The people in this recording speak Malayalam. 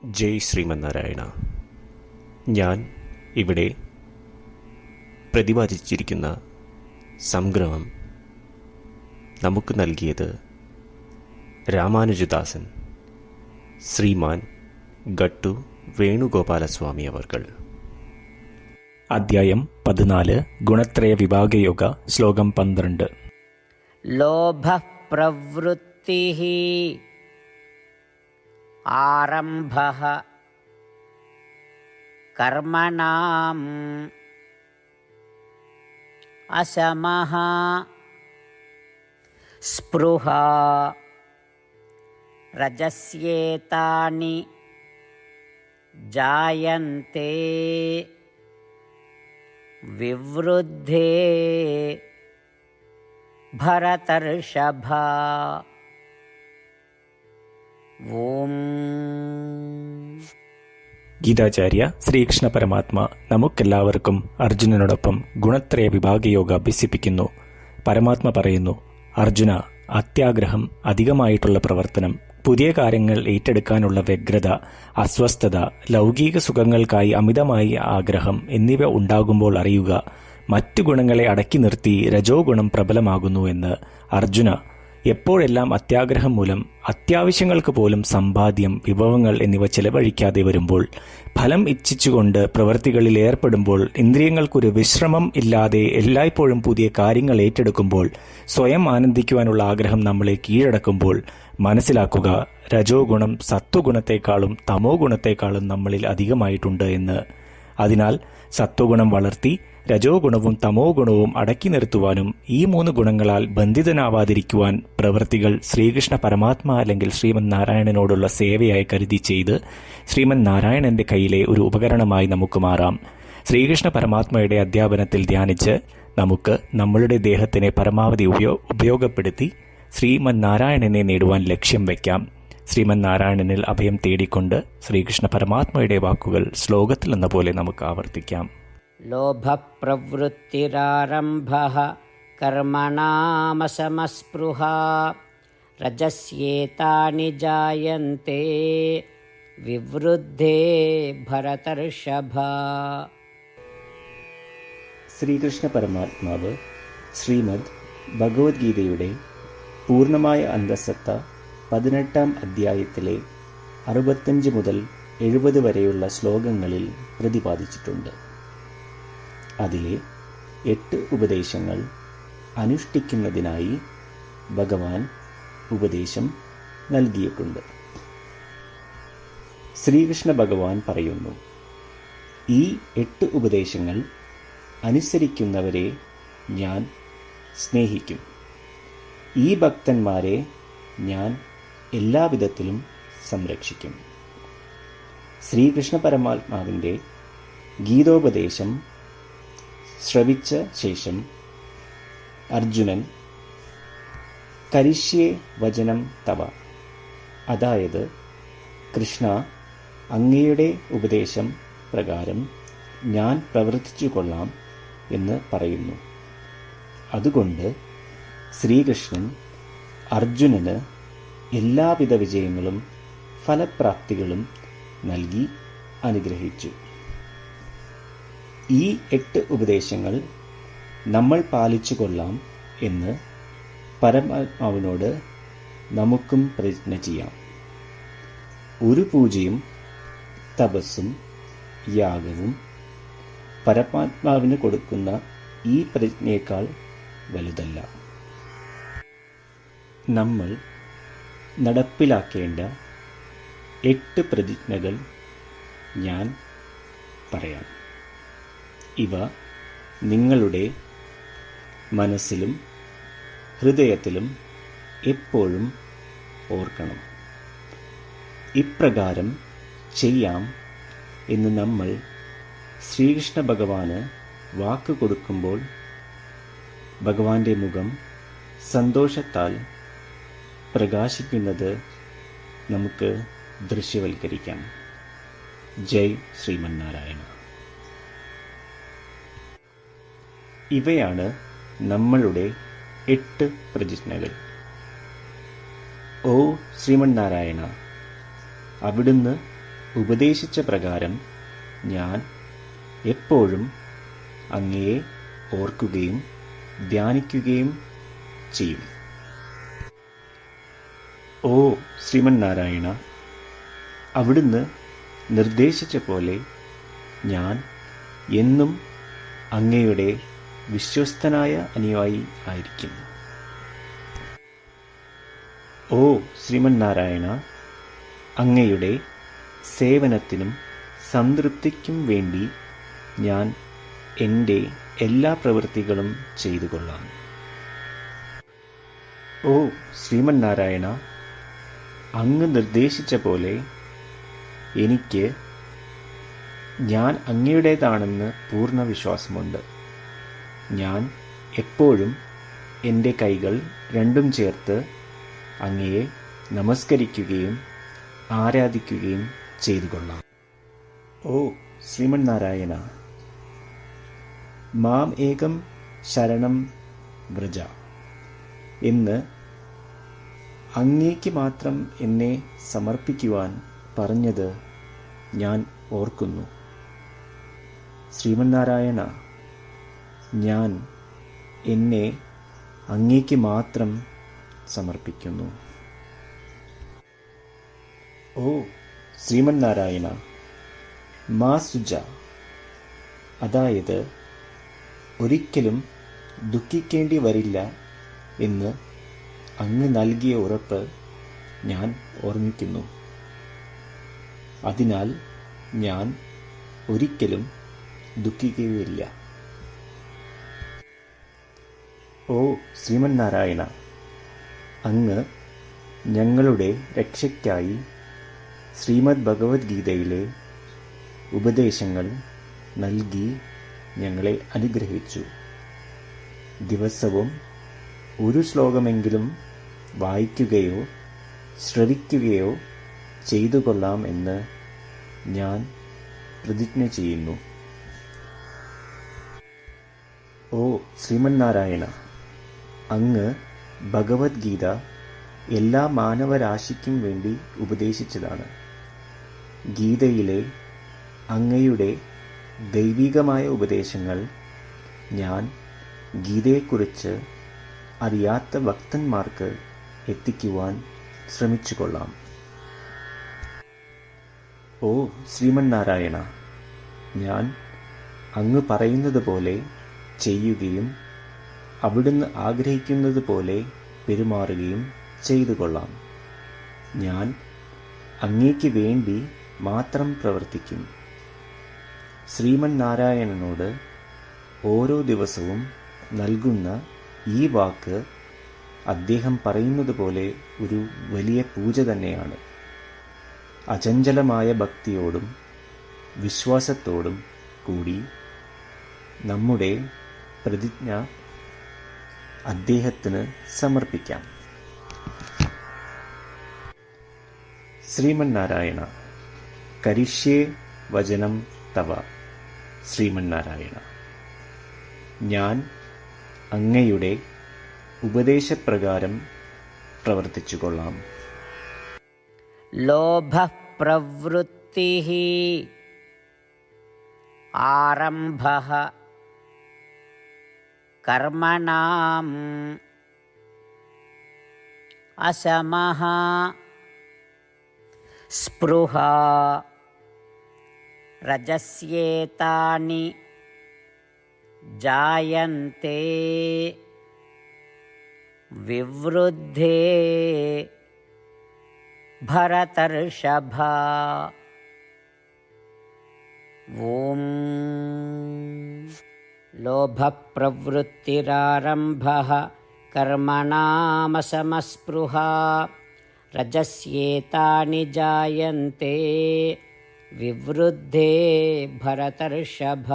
ജയ് ശ്രീമന്നാരായണ. ഞാൻ ഇവിടെ പ്രതിപാദിച്ചിരിക്കുന്ന സംഗ്രഹം നമുക്ക് നൽകിയത് രാമാനുജദാസൻ ശ്രീമാൻ ഗട്ടു വേണുഗോപാലസ്വാമി അവർകൾ. അധ്യായം 14 ഗുണത്രയ വിഭാഗയോഗ ശ്ലോകം 12. ലോഭഃ പ്രവൃത്തിഃ ആരംഭഃ കർമ്മണാം അശമഃ സ്പൃഹ രജസ്യേതാനി ജായന്തെ വിവൃദ്ധേ ഭരതർഷഭ. ഓം. ഗീതാചാര്യ ശ്രീകൃഷ്ണ പരമാത്മ നമുക്കെല്ലാവർക്കും അർജുനനോടൊപ്പം ഗുണത്രയ വിഭാഗയോഗ അഭ്യസിപ്പിക്കുന്നു. പരമാത്മ പറയുന്നു, അർജുന, അത്യാഗ്രഹം, അധികമായിട്ടുള്ള പ്രവർത്തനം, പുതിയ കാര്യങ്ങൾ ഏറ്റെടുക്കാനുള്ള വ്യഗ്രത, അസ്വസ്ഥത, ലൗകിക സുഖങ്ങൾക്കായി അമിതമായി ആഗ്രഹം എന്നിവ ഉണ്ടാകുമ്പോൾ അറിയുക, മറ്റു ഗുണങ്ങളെ അടക്കി നിർത്തി രജോ ഗുണം പ്രബലമാകുന്നു എന്ന്. അർജുന, എപ്പോഴെല്ലാം അത്യാഗ്രഹം മൂലം അത്യാവശ്യങ്ങൾക്ക് പോലും സമ്പാദ്യം, വിഭവങ്ങൾ എന്നിവ ചെലവഴിക്കാതെ വരുമ്പോൾ, ഫലം ഇച്ഛിച്ചുകൊണ്ട് പ്രവൃത്തികളിൽ ഏർപ്പെടുമ്പോൾ, ഇന്ദ്രിയങ്ങൾക്കൊരു വിശ്രമം ഇല്ലാതെ എല്ലായ്പ്പോഴും പുതിയ കാര്യങ്ങൾ ഏറ്റെടുക്കുമ്പോൾ, സ്വയം ആനന്ദിക്കുവാനുള്ള ആഗ്രഹം നമ്മളെ കീഴടക്കുമ്പോൾ മനസ്സിലാക്കുക, രജോ ഗുണം സത്വഗുണത്തെക്കാളും തമോ ഗുണത്തെക്കാളും നമ്മളിൽ അധികമായിട്ടുണ്ട് എന്ന്. അതിനാൽ സത്വഗുണം വളർത്തി രജോ ഗുണവും തമോ ഗുണവും അടക്കി നിർത്തുവാനും ഈ 3 ഗുണങ്ങളാൽ ബന്ധിതനാവാതിരിക്കുവാൻ പ്രവൃത്തികൾ ശ്രീകൃഷ്ണ പരമാത്മ അല്ലെങ്കിൽ ശ്രീമൻ നാരായണനോടുള്ള സേവയായി കരുതി ചെയ്ത് ശ്രീമൻ നാരായണന്റെ കയ്യിലെ ഒരു ഉപകരണമായി നമുക്ക് മാറാം. ശ്രീകൃഷ്ണ പരമാത്മയുടെ അധ്യാപനത്തിൽ ധ്യാനിച്ച് നമുക്ക് നമ്മളുടെ ദേഹത്തിനെ പരമാവധി ഉപയോഗപ്പെടുത്തി ശ്രീമൻ നാരായണനെ നേടുവാൻ ലക്ഷ്യം വയ്ക്കാം. ശ്രീമൻ നാരായണനിൽ അഭയം തേടിക്കൊണ്ട് ശ്രീകൃഷ്ണ പരമാത്മയുടെ വാക്കുകൾ ശ്ലോകത്തിൽ എന്ന പോലെ നമുക്ക് ആവർത്തിക്കാം. ലോഭപ്രവൃത്തിരാരംഭഃ കർമ്മണാമശമസ്പൃഹ രജസ്യേതാനി ജായന്തെ വിവൃദ്ധേ ഭരതർഷഭ. ശ്രീകൃഷ്ണ പരമാത്മാവ് ശ്രീമദ് ഭഗവത്ഗീതയുടെ പൂർണ്ണമായ അന്തസത്ത 18-ാം അധ്യായത്തിലെ 65 മുതൽ 70 വരെയുള്ള ശ്ലോകങ്ങളിൽ പ്രതിപാദിച്ചിട്ടുണ്ട്. അതിലെ 8 ഉപദേശങ്ങൾ അനുഷ്ഠിക്കുന്നതിനായി ഭഗവാൻ ഉപദേശം നൽകിയിട്ടുണ്ട്. ശ്രീകൃഷ്ണ ഭഗവാൻ പറയുന്നു, ഈ 8 ഉപദേശങ്ങൾ അനുസരിക്കുന്നവരെ ഞാൻ സ്നേഹിക്കും. ഈ ഭക്തന്മാരെ ഞാൻ എല്ലാവിധത്തിലും സംരക്ഷിക്കും. ശ്രീകൃഷ്ണ പരമാത്മാവിൻ്റെ ഗീതോപദേശം ശ്രവിച്ച ശേഷം അർജുനൻ കരിഷ്യേ വചനം തവ, അതായത് കൃഷ്ണ, അങ്ങയുടെ ഉപദേശം പ്രകാരം ഞാൻ പ്രവർത്തിച്ചു കൊള്ളാം എന്ന് പറയുന്നു. അതുകൊണ്ട് ശ്രീകൃഷ്ണൻ അർജുനന് എല്ലാവിധ വിജയങ്ങളും ഫലപ്രാപ്തികളും നൽകി അനുഗ്രഹിച്ചു. ഈ 8 ഉപദേശങ്ങൾ നമ്മൾ പാലിച്ചു കൊള്ളാം എന്ന് പരമാത്മാവിനോട് നമുക്കും പ്രതിജ്ഞ ചെയ്യാം. ഒരു പൂജയും തപസ്സും യാഗവും പരമാത്മാവിന് കൊടുക്കുന്ന ഈ പ്രതിജ്ഞയേക്കാൾ വലുതല്ല. നമ്മൾ നടപ്പിലാക്കേണ്ട 8 പ്രതിജ്ഞകൾ ഞാൻ പറയാം. ഇവ നിങ്ങളുടെ മനസ്സിലും ഹൃദയത്തിലും എപ്പോഴും ഓർക്കണം. ഇപ്രകാരം ചെയ്യാം എന്ന് നമ്മൾ ശ്രീകൃഷ്ണ ഭഗവാന് വാക്ക് കൊടുക്കുമ്പോൾ ഭഗവാന്റെ മുഖം സന്തോഷത്താൽ പ്രകാശിക്കുന്നത് നമുക്ക് ദൃശ്യവൽക്കരിക്കാം. ജയ് ശ്രീമന്നാരായണ. ഇവയാണ് നമ്മളുടെ 8 പ്രതിജ്ഞകൾ. ഓ ശ്രീമന്നാരായണ, അവിടുന്ന് ഉപദേശിച്ച പ്രകാരം ഞാൻ എപ്പോഴും അങ്ങയെ ഓർക്കുകയും ധ്യാനിക്കുകയും ചെയ്യും. ഓ ശ്രീമന്നാരായണ, അവിടുന്ന് നിർദ്ദേശിച്ച പോലെ ഞാൻ എന്നും അങ്ങയുടെ വിശ്വസ്തനായ അനുയായി ആയിരിക്കും. ഓ ശ്രീമന്നാരായണ, അങ്ങയുടെ സേവനത്തിനും സംതൃപ്തിക്കും വേണ്ടി ഞാൻ എൻ്റെ എല്ലാ പ്രവൃത്തികളും ചെയ്തു കൊള്ളാം. ഓ ശ്രീമന്നാരായണ, അങ്ങ് നിർദ്ദേശിച്ച പോലെ എനിക്ക് ഞാൻ അങ്ങയുടേതാണെന്ന് പൂർണ്ണ വിശ്വാസമുണ്ട്. ഞാൻ എപ്പോഴും എൻ്റെ കൈകൾ രണ്ടും ചേർത്ത് അങ്ങയെ നമസ്കരിക്കുകയും ആരാധിക്കുകയും ചെയ്തു കൊള്ളാം. ഓ ശ്രീമന്നാരായണ, മാം ഏകം ശരണം വ്രജ എന്ന് അങ്ങേക്ക് മാത്രം എന്നെ സമർപ്പിക്കുവാൻ പറഞ്ഞത് ഞാൻ ഓർക്കുന്നു. ശ്രീമന്നാരായണ, ഞാൻ എന്നെ അങ്ങേക്ക് മാത്രം സമർപ്പിക്കുന്നു. ഓ ശ്രീമന്നാരായണ, മാ സുജ, അതായത് ഒരിക്കലും ദുഃഖിക്കേണ്ടി വരില്ല എന്ന് അങ്ങ് നൽകിയ ഉറപ്പ് ഞാൻ ഓർമ്മിക്കുന്നു. അതിനാൽ ഞാൻ ഒരിക്കലും ദുഃഖിക്കുകയില്ല. ഓ ശ്രീമന്നാരായണ, അങ്ങ് ഞങ്ങളുടെ രക്ഷയ്ക്കായി ശ്രീമദ് ഭഗവത്ഗീതയിലെ ഉപദേശങ്ങൾ നൽകി ഞങ്ങളെ അനുഗ്രഹിച്ചു. ദിവസവും ഒരു ശ്ലോകമെങ്കിലും വായിക്കുകയോ ശ്രവിക്കുകയോ ചെയ്തു കൊള്ളാം എന്ന് ഞാൻ പ്രതിജ്ഞ ചെയ്യുന്നു. ഓ ശ്രീമന്നാരായണ, അങ്ങ് ഭഗവത്ഗീത എല്ലാ മാനവരാശിക്കും വേണ്ടി ഉപദേശിച്ചതാണ്. ഗീതയിലെ അങ്ങയുടെ ദൈവികമായ ഉപദേശങ്ങൾ ഞാൻ ഗീതയെക്കുറിച്ച് അറിയാത്ത ഭക്തന്മാർക്ക് എത്തിക്കുവാൻ ശ്രമിച്ചുകൊള്ളാം. ഓ ശ്രീമന്നാരായണ, ഞാൻ അങ്ങ് പറയുന്നത് പോലെ ചെയ്യുകയും അവിടുന്ന് ആഗ്രഹിക്കുന്നത് പോലെ പെരുമാറുകയും ചെയ്തു കൊള്ളാം. ഞാൻ അങ്ങേക്ക് വേണ്ടി മാത്രം പ്രവർത്തിക്കും. ശ്രീമന്നാരായണനോട് ഓരോ ദിവസവും നൽകുന്ന ഈ വാക്ക് അദ്ദേഹം പറയുന്നത് പോലെ ഒരു വലിയ പൂജ തന്നെയാണ്. അചഞ്ചലമായ ഭക്തിയോടും വിശ്വാസത്തോടും കൂടി നമ്മുടെ പ്രതിജ്ഞ അദ്ദേഹത്തിന് സമർപ്പിക്കാം. ശ്രീമന്നാരായണ, കരിഷ്യേ വചനം തവ. ശ്രീമന്നാരായണ, ഞാൻ അങ്ങയുടെ ഉപദേശപ്രകാരം പ്രവർത്തിച്ചുകൊള്ളാം. ലോഭഃ പ്രവൃത്തിഃ ആരംഭഃ കർമ്മണാം അശമഃ സ്പൃഹാ രജസ്യേതാനി ജായന്തെ വിവൃദ്ധേ ഭരതർഷഭ. ഓം ലോഭപ്രവൃത്തിരാരംഭഃ കർമണാമശമസ്പൃഹാ രജസ്യേതാനി ജായന്തെ വിവൃദ്ധേ ഭരതർഷഭ.